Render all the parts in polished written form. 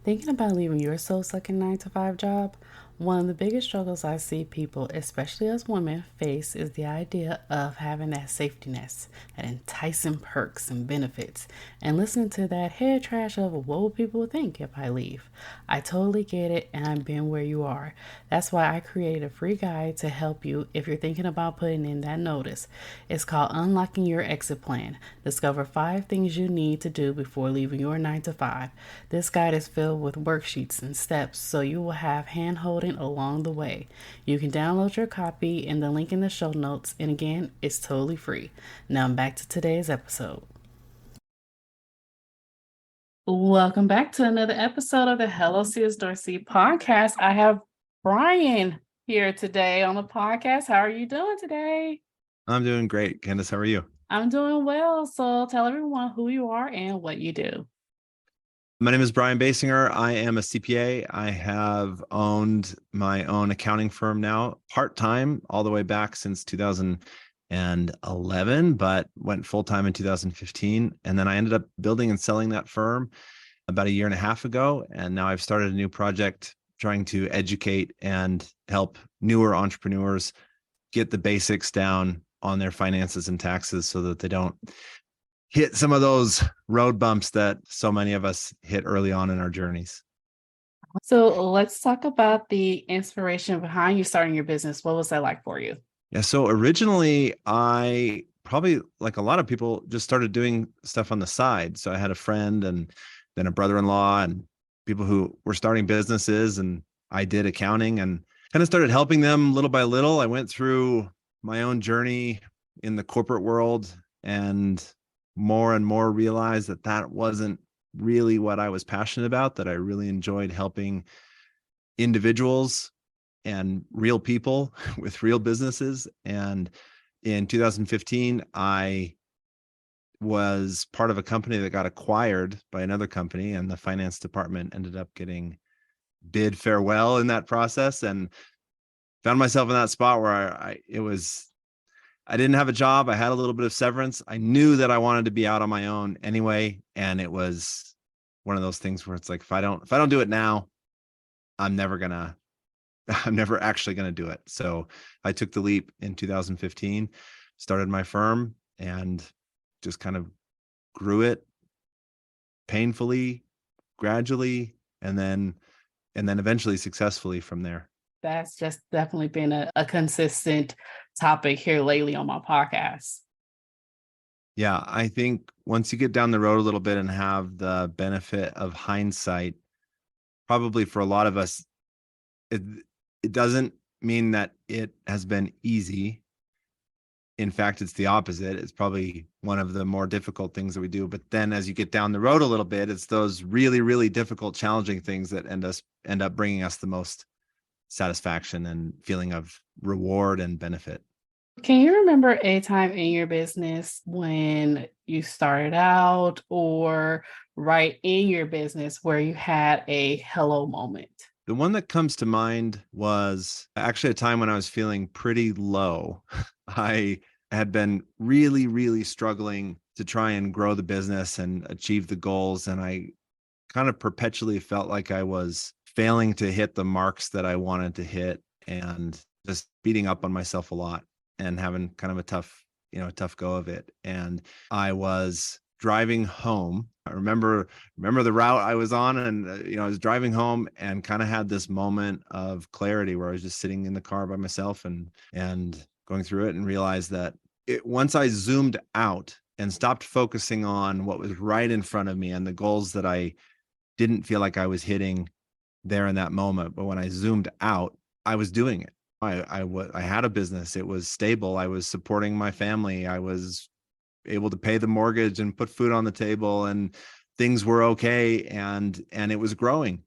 Thinking about leaving your soul-sucking 9 to 5 job, one of the biggest struggles I see people, especially as women, face is the idea of having that safety net, that enticing perks and benefits, and listening to that head trash of what will people think if I leave. I totally get it, and I've been where you are. That's why I created a free guide to help you if you're thinking about putting in that notice. It's called Unlocking Your Exit Plan. Discover 5 things you need to do before leaving your 9 to 5. This guide is filled with worksheets and steps so you will have hand holding along the way. You can download your copy in the link in the show notes, and again, it's totally free. Now back to today's episode. Welcome back to another episode of the Hello Sis Dorsey podcast. I have Brian here today on the podcast. How are you doing today? I'm doing great. Candace, how are you? I'm doing well. So tell everyone who you are and what you do. My name is Brian Basinger. I am a CPA. I have owned my own accounting firm now part-time all the way back since 2011, but went full-time in 2015. And then I ended up building and selling that firm about a year and a half ago. And now I've started a new project trying to educate and help newer entrepreneurs get the basics down on their finances and taxes so that they don't hit some of those road bumps that so many of us hit early on in our journeys. So let's talk about the inspiration behind you starting your business. What was that like for you? Yeah. So originally, I probably, like a lot of people, just started doing stuff on the side. So I had a friend and then a brother-in-law and people who were starting businesses, and I did accounting and kind of started helping them little by little. I went through my own journey in the corporate world and more realized that that wasn't really what I was passionate about, that I really enjoyed helping individuals and real people with real businesses. And in 2015, I was part of a company that got acquired by another company, and the finance department ended up getting bid farewell in that process, and found myself in that spot where I didn't have a job. I had a little bit of severance. I knew that I wanted to be out on my own anyway. And it was one of those things where it's like, if I don't do it now, I'm never actually going to do it. So I took the leap in 2015, started my firm, and just kind of grew it painfully, gradually, and then eventually successfully from there. That's just definitely been a consistent topic here lately on my podcast. Yeah, I think once you get down the road a little bit and have the benefit of hindsight, probably for a lot of us, it doesn't mean that it has been easy. In fact, it's the opposite. It's probably one of the more difficult things that we do. But then as you get down the road a little bit, it's those really, really difficult, challenging things that end up bringing us the most satisfaction and feeling of reward and benefit. Can you remember a time in your business when you started out or right in your business where you had a hello moment? The one that comes to mind was actually a time when I was feeling pretty low. I had been really, really struggling to try and grow the business and achieve the goals. And I kind of perpetually felt like I was failing to hit the marks that I wanted to hit, and just beating up on myself a lot and having kind of a tough go of it. And I was driving home. I remember the route I was on, and I was driving home and kind of had this moment of clarity where I was just sitting in the car by myself and going through it, and realized that once I zoomed out and stopped focusing on what was right in front of me and the goals that I didn't feel like I was hitting there in that moment, but when I zoomed out, I was doing it. I had a business. It was stable. I was supporting my family. I was able to pay the mortgage and put food on the table, and things were okay. And it was growing,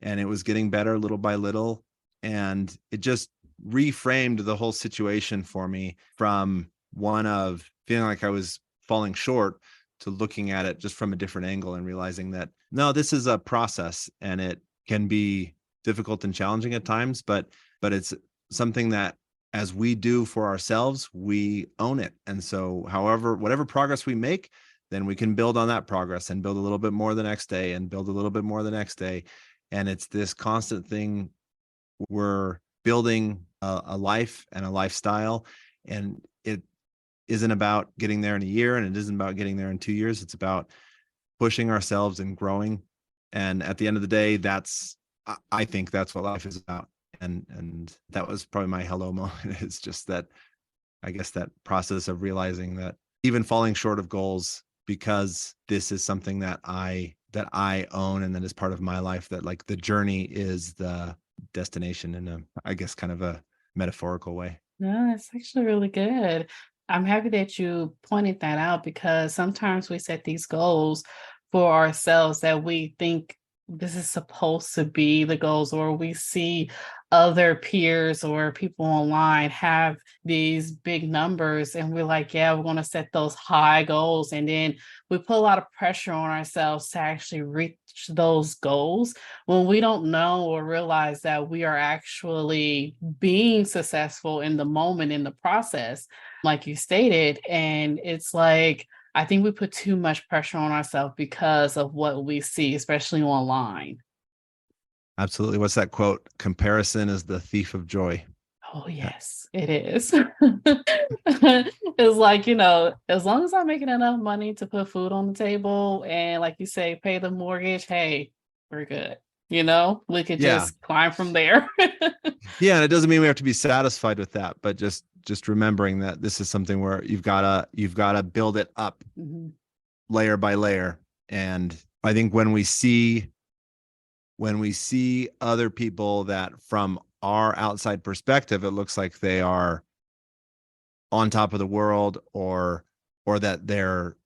and it was getting better little by little. And it just reframed the whole situation for me from one of feeling like I was falling short to looking at it just from a different angle and realizing that, no, this is a process, and it can be difficult and challenging at times, but it's something that as we do for ourselves, we own it. And so whatever progress we make, then we can build on that progress and build a little bit more the next day and build a little bit more the next day. And it's this constant thing. We're building a life and a lifestyle, and it isn't about getting there in a year, and it isn't about getting there in 2 years. It's about pushing ourselves and growing. And at the end of the day, I think that's what life is about. And that was probably my hello moment. It's just that, I guess, that process of realizing that even falling short of goals, because this is something that I own and that is part of my life, that like the journey is the destination in a, I guess, kind of a metaphorical way. No, that's actually really good. I'm happy that you pointed that out because sometimes we set these goals for ourselves that we think this is supposed to be the goals, or we see other peers or people online have these big numbers, and we're like, yeah, we're going to set those high goals. And then we put a lot of pressure on ourselves to actually reach those goals when we don't know or realize that we are actually being successful in the moment, in the process, like you stated. And it's like, I think we put too much pressure on ourselves because of what we see, especially online. Absolutely. What's that quote? Comparison is the thief of joy. Oh, yes, it is. It's like, as long as I'm making enough money to put food on the table and, like you say, pay the mortgage, hey, we're good. We could Yeah. just climb from there. Yeah. And it doesn't mean we have to be satisfied with that, but just remembering that this is something where you've gotta build it up Mhm. layer by layer. And I think when we see other people that from our outside perspective, it looks like they are on top of the world, or that their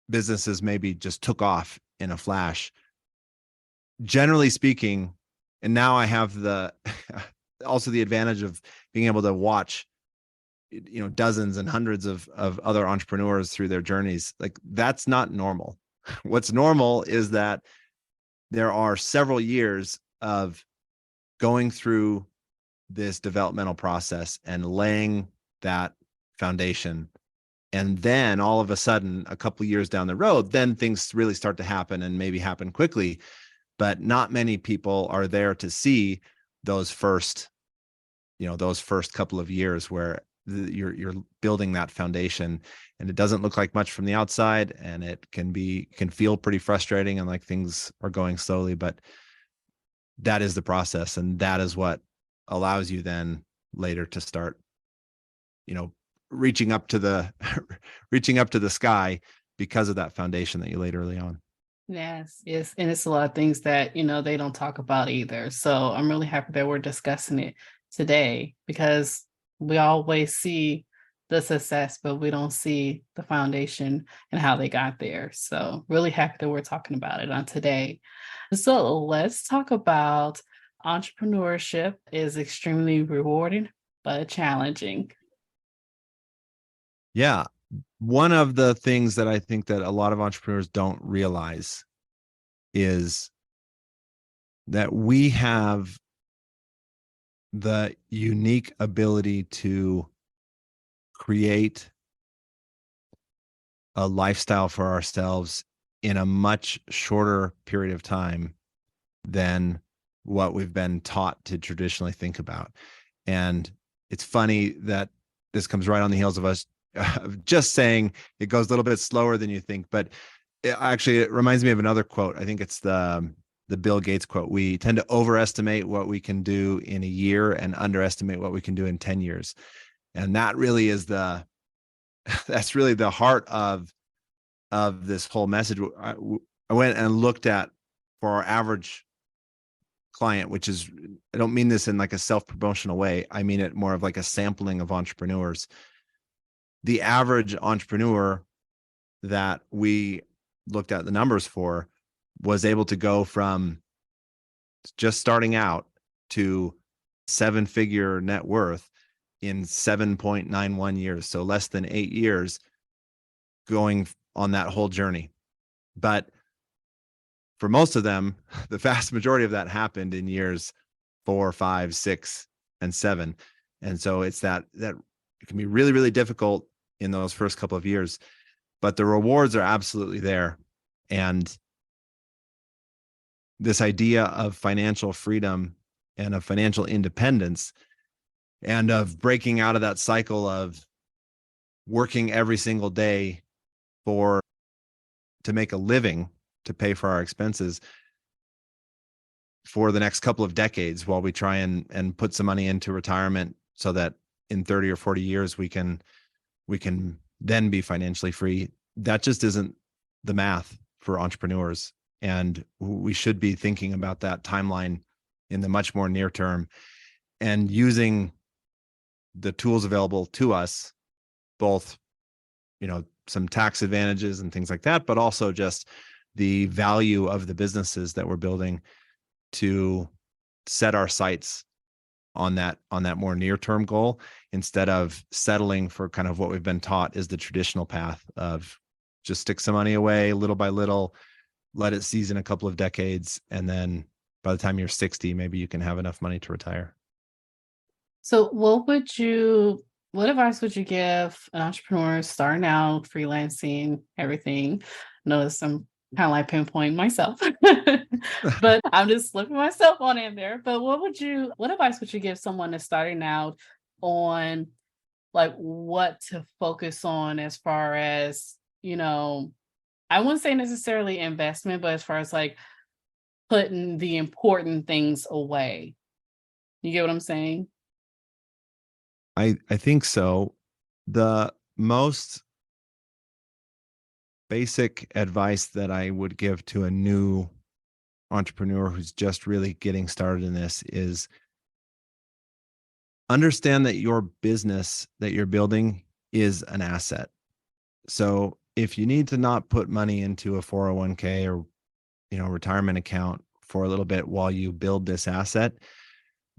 businesses maybe just took off in a flash. Generally speaking, and now I have the also the advantage of being able to watch dozens and hundreds of other entrepreneurs through their journeys. Like, that's not normal. What's normal is that there are several years of going through this developmental process and laying that foundation. And then all of a sudden, a couple of years down the road, then things really start to happen, and maybe happen quickly. But not many people are there to see those first, those first couple of years where you're building that foundation, and it doesn't look like much from the outside, and it can feel pretty frustrating and like things are going slowly. But that is the process, and that is what allows you then later to start, you know reaching up to the reaching up to the sky, because of that foundation that you laid early on. Yes, yes. And it's a lot of things that, they don't talk about either. So I'm really happy that we're discussing it today because we always see the success, but we don't see the foundation and how they got there. So really happy that we're talking about it on today. So let's talk about entrepreneurship is extremely rewarding, but challenging. Yeah. One of the things that I think that a lot of entrepreneurs don't realize is that we have the unique ability to create a lifestyle for ourselves in a much shorter period of time than what we've been taught to traditionally think about. And it's funny that this comes right on the heels of us just saying it goes a little bit slower than you think. But it reminds me of another quote. I think it's the Bill Gates quote. We tend to overestimate what we can do in a year and underestimate what we can do in 10 years. And that really is that's really the heart of this whole message. I went and looked at, for our average client, which is, I don't mean this in like a self-promotional way, I mean it more of like a sampling of entrepreneurs. The average entrepreneur that we looked at the numbers for was able to go from just starting out to 7-figure net worth in 7.91 years, so less than 8 years, going on that whole journey. But for most of them, the vast majority of that happened in years 4, 5, 6, and 7. And so it's that it can be really, really difficult in those first couple of years. but the rewards are absolutely there. And this idea of financial freedom and of financial independence and of breaking out of that cycle of working every single day for to make a living to pay for our expenses for the next couple of decades while we try and put some money into retirement so that in 30 or 40 years we can then be financially free. That just isn't the math for entrepreneurs. And we should be thinking about that timeline in the much more near term and using the tools available to us, both, some tax advantages and things like that, but also just the value of the businesses that we're building to set our sights on that more near-term goal, instead of settling for kind of what we've been taught is the traditional path of just stick some money away little by little, let it season a couple of decades, and then by the time you're 60, maybe you can have enough money to retire. So what advice would you give an entrepreneur starting out, freelancing, everything? Notice I'm kind of like pinpointing myself, but I'm just slipping myself on in there. But what advice would you give someone that's starting out on like what to focus on as far as, I wouldn't say necessarily investment, but as far as like putting the important things away. You get what I'm saying? I think so. The most basic advice that I would give to a new entrepreneur who's just really getting started in this is understand that your business that you're building is an asset. So if you need to not put money into a 401k or retirement account for a little bit while you build this asset,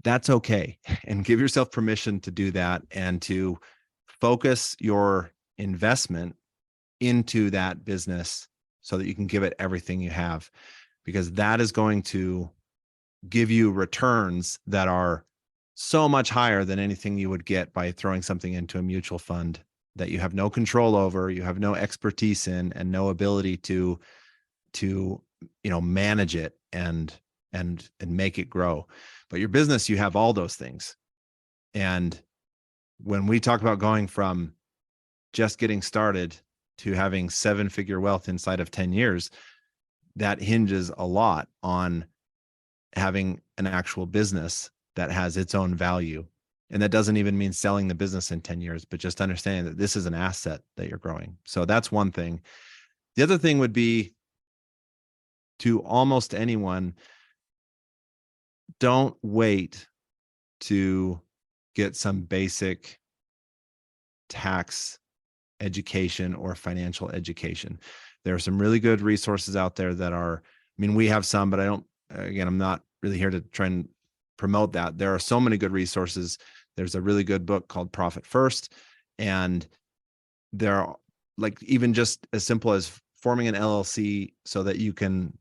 that's okay. And give yourself permission to do that and to focus your investment into that business so that you can give it everything you have, because that is going to give you returns that are so much higher than anything you would get by throwing something into a mutual fund that you have no control over, you have no expertise in, and no ability to manage it and make it grow. But your business, you have all those things. And when we talk about going from just getting started to having 7-figure wealth inside of 10 years, that hinges a lot on having an actual business that has its own value. And that doesn't even mean selling the business in 10 years, but just understanding that this is an asset that you're growing. So that's one thing. The other thing would be, to almost anyone, don't wait to get some basic tax education or financial education. There are some really good resources out there that are, we have some, but I'm not really here to try and promote that. There are so many good resources. There's a really good book called Profit First. And there are, like, even just as simple as forming an LLC so that you can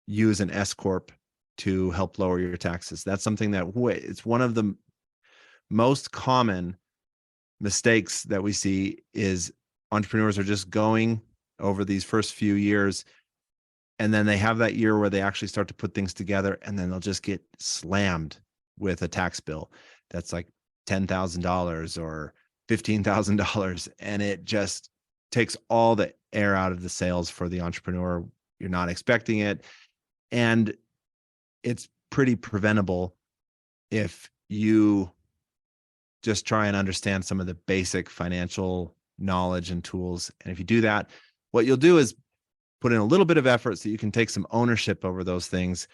use an S Corp to help lower your taxes. That's something that it's one of the most common mistakes that we see is entrepreneurs are just going over these first few years, and then they have that year where they actually start to put things together, and then they'll just get slammed with a tax bill that's like $10,000 or $15,000, and it just takes all the air out of the sails for the entrepreneur. You're not expecting it, and it's pretty preventable if you just try and understand some of the basic financial knowledge and tools. And if you do that, what you'll do is put in a little bit of effort so you can take some ownership over those things,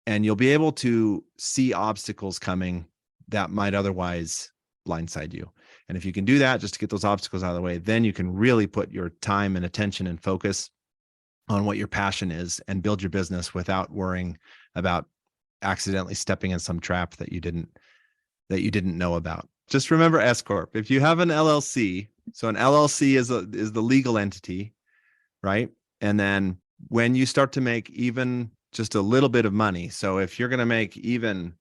and you'll be able to see obstacles coming that might otherwise blindside you. And if you can do that, just to get those obstacles out of the way, then you can really put your time and attention and focus on what your passion is and build your business without worrying about accidentally stepping in some trap that you didn't know about. Just remember S Corp. If you have an LLC, so an LLC is the legal entity, right? And then when you start to make even just a little bit of money, so if you're going to make even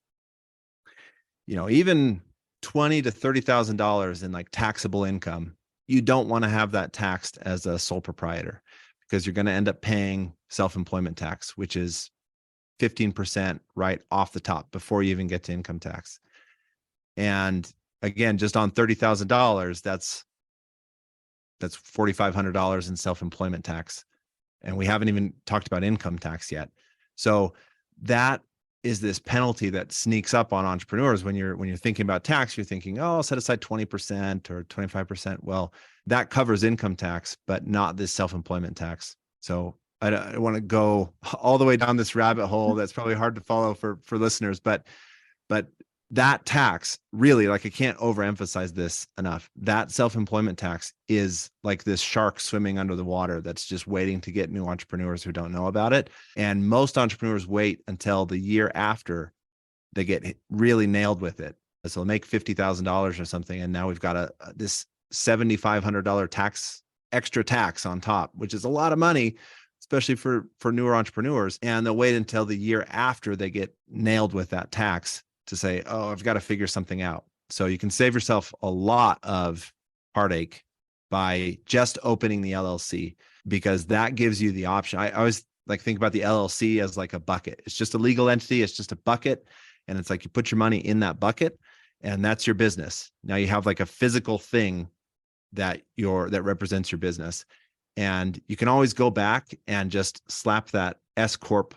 $20,000 to $30,000 in like taxable income you don't want to have that taxed as a sole proprietor, because you're going to end up paying self-employment tax, which is 15% right off the top before you even get to income tax. And again, just on $30,000, that's $4,500 in self-employment tax. And we haven't even talked about income tax yet. So that is this penalty that sneaks up on entrepreneurs. When you're thinking about tax, you're thinking, oh, I'll set aside 20% or 25%. Well, that covers income tax, but not this self-employment tax. So I don't want to go all the way down this rabbit hole. That's probably hard to follow for listeners, but that tax, really, like, I can't overemphasize this enough. That self-employment tax is like this shark swimming under the water that's just waiting to get new entrepreneurs who don't know about it. And most entrepreneurs wait until the year after they get really nailed with it. So they'll make $50,000 or something, and now we've got this $7,500 extra tax on top, which is a lot of money, especially for newer entrepreneurs. And they'll wait until the year after they get nailed with that tax to say, oh, I've got to figure something out. So you can save yourself a lot of heartache by just opening the LLC, because that gives you the option. I always think about the LLC as like a bucket. It's just a legal entity. It's just a bucket. And it's like you put your money in that bucket, and that's your business. Now you have like a physical thing that represents your business. And you can always go back and just slap that S Corp.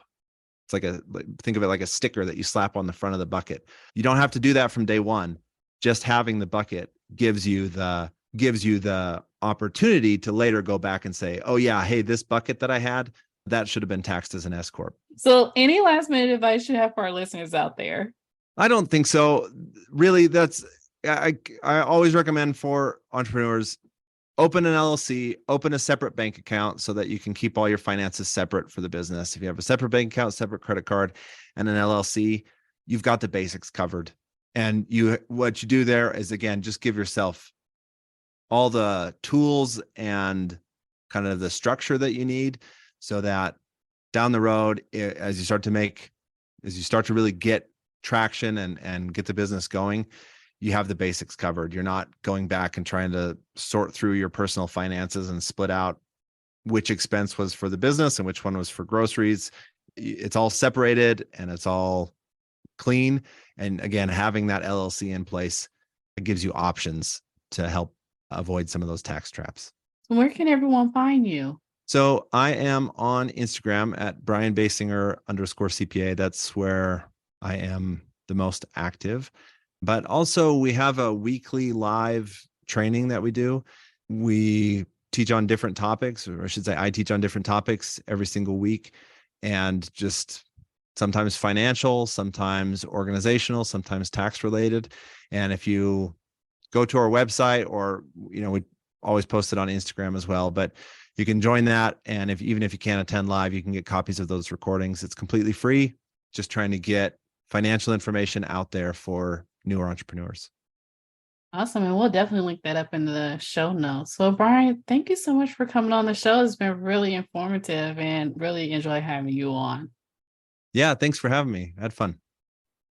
It's think of it like a sticker that you slap on the front of the bucket. You don't have to do that from day one. Just having the bucket gives you the opportunity to later go back and say, oh yeah, hey, this bucket that I had, that should have been taxed as an S Corp. So any last minute advice you have for our listeners out there? I don't think so. Really, I always recommend for entrepreneurs, open an LLC, open a separate bank account so that you can keep all your finances separate for the business. If you have a separate bank account, separate credit card, and an LLC, you've got the basics covered. And what you do there is, again, just give yourself all the tools and kind of the structure that you need, so that down the road, as you start to really get traction and get the business going, you have the basics covered. You're not going back and trying to sort through your personal finances and split out which expense was for the business and which one was for groceries. It's all separated and it's all clean. And again, having that LLC in place, it gives you options to help avoid some of those tax traps. Where can everyone find you? So I am on Instagram at Brain Basinger _CPA. That's where I am the most active. But also we have a weekly live training that we do. We teach on different topics, or I should say I teach on different topics every single week, and just sometimes financial, sometimes organizational, sometimes tax related. And if you go to our website, or, we always post it on Instagram as well, but you can join that. And even if you can't attend live, you can get copies of those recordings. It's completely free. Just trying to get financial information out there for newer entrepreneurs. Awesome. And we'll definitely link that up in the show notes. So Brian, thank you so much for coming on the show. It's been really informative and really enjoy having you on. Yeah, thanks for having me. I had fun.